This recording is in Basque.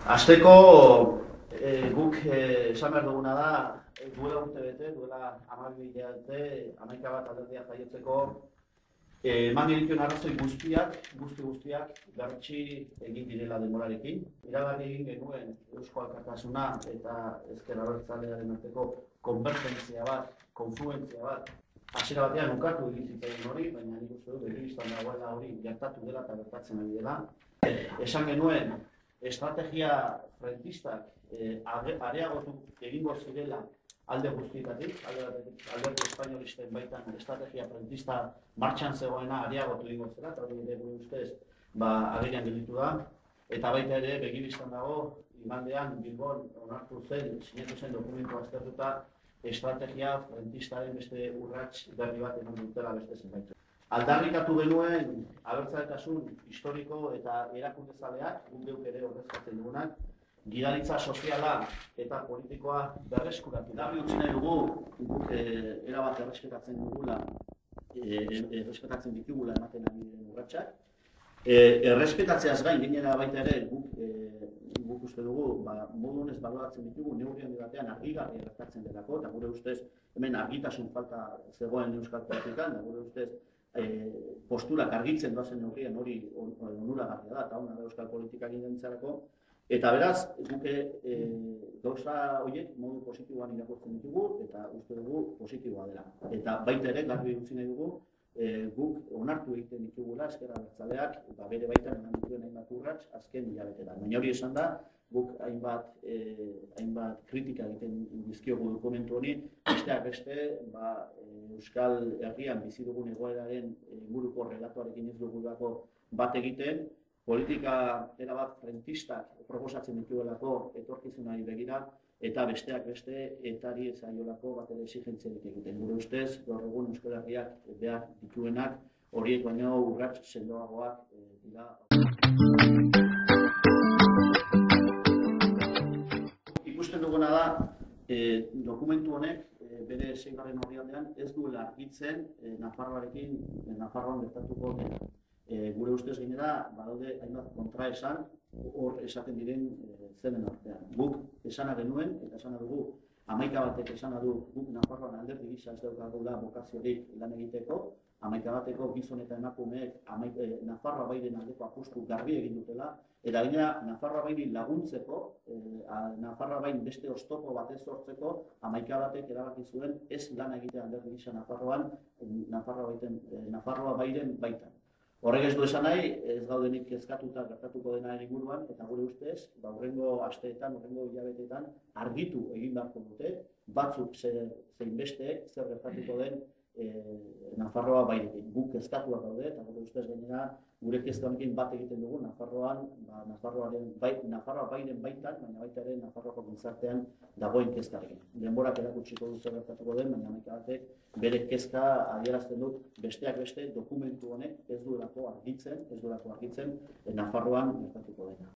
Hasteko guk esan behar duguna da, duela urte bete, duela 12 hilabete, 11 alderdia jaiotzeko, eman genituen arrazoi guztiak, bertsi egin direla denborarekin. Iragarri egin genuen Eusko Alkartasuna eta Ezker Abertzalearen arteko konbergentzia bat, konfluentzia bat, hasiera batean ukatu egin zitzaigun hori, baina nik uste dut begibistan dagoela hori gertatu dela eta gertatzen ari dela. Esan genuen, estrategia frentistak areagotu egingo zirela alde guztietatik, alderdi espainolisten baitan estrategia frentista martxan zegoena areagotu egingo zela, eta hori ere gure ustez agerian gelditu da. Eta baita ere begibistan dago, igandean Bilbon onartu zen, sinatu zen dokumentu aztertuta, estrategia frentistaren beste urrats berri bat eman dutela beste zenbait. Aldarrikatu genuen abertzaletasun historiko eta erakundezaleak, guk ere ordezkatzen dugunak, gidaritza soziala eta politikoa berreskuratu. Garbi utzi nahi dugu, guk erabat errespetatzen dugula, errespetatzen ditugula ematen ari diren urratsak. Errespetatzeaz gain, gainera baita ere, guk uste dugu, modu honez baloratzen ditugu, neurri handi batean argigarri gertatzen delako, eta gure ustez, hemen argitasun falta zegoen euskal politikan, eta gure ustez, posturak argitzen doazen neurrien hori onuragarria da, eta hona da euskal politikak indentzarako. Eta beraz, guk gauza horiek modu positiboan irakurtzen ditugu, eta uste dugu positiboa dela. Eta baita ere, garbi utzi nahi dugu, guk onartu egiten ditugula Ezker Abertzaleak, bere baitan eman dituen hainbat urrats azken hilabetetan. Baina hori esan da, guk hainbat kritika egiten dizkiogu dokumentu honi, besteak beste, Euskal Herrian bizi dugun egoeraren inguruko relatoarekin ez dugulako bat egiten, politika erabat frentistak proposatzen dituelako etorkizunari begira, eta besteak beste etari ez zaiolako bat ere exigentziarik egiten. Gure ustez, gaur egun Euskal Herriak behar dituenak horiek baino urrats sendoagoak dira. Ikusten duguna da, dokumentu honek bere 6. orrialdean ez duela argitzen Nafarroan gertatuko dena. Gure ustez gainera, badaude hainbat kontraesan hor esaten diren zenen artean. Guk esana genuen, eta esana dugu, 11 batek esana du guk Nafarroan alderdi gisa ez daukagula bokaziorik lan egiteko, 11 bateko gizon eta emakumeek Nafarroa Bairen aldeko apustu garbi egin dutela, eta gainera Nafarroa Bairi laguntzeko, Nafarroa Bain beste oztopo bat ez sortzeko, 11 batek erabaki zuen ez lan egitea alderdi gisa Nafarroan, Nafarroa Bairen baitan. Horrek ez du esan nahi, ez gaudenik kezkatuta gertatuko dena inguruan, eta gure ustez, hurrengo asteetan, hurrengo hilabeteetan argitu egin beharko dute, batzuk zein besteek zer gertatuko den Nafarroa Bairekin. Guk kezkatuak daude, eta gure ustez gainera gure kezka honekin bat egiten dugu Nafarroa Bairen baitan, baina baita ere Nafarroako gizartean dagoen kezkarekin. Denborak erakutsiko du zer gertatuko den, baina 11 batek bere kezka adierazten dut besteak beste dokumentu honek ez duelako argitzen Nafarroan gertatuko dena.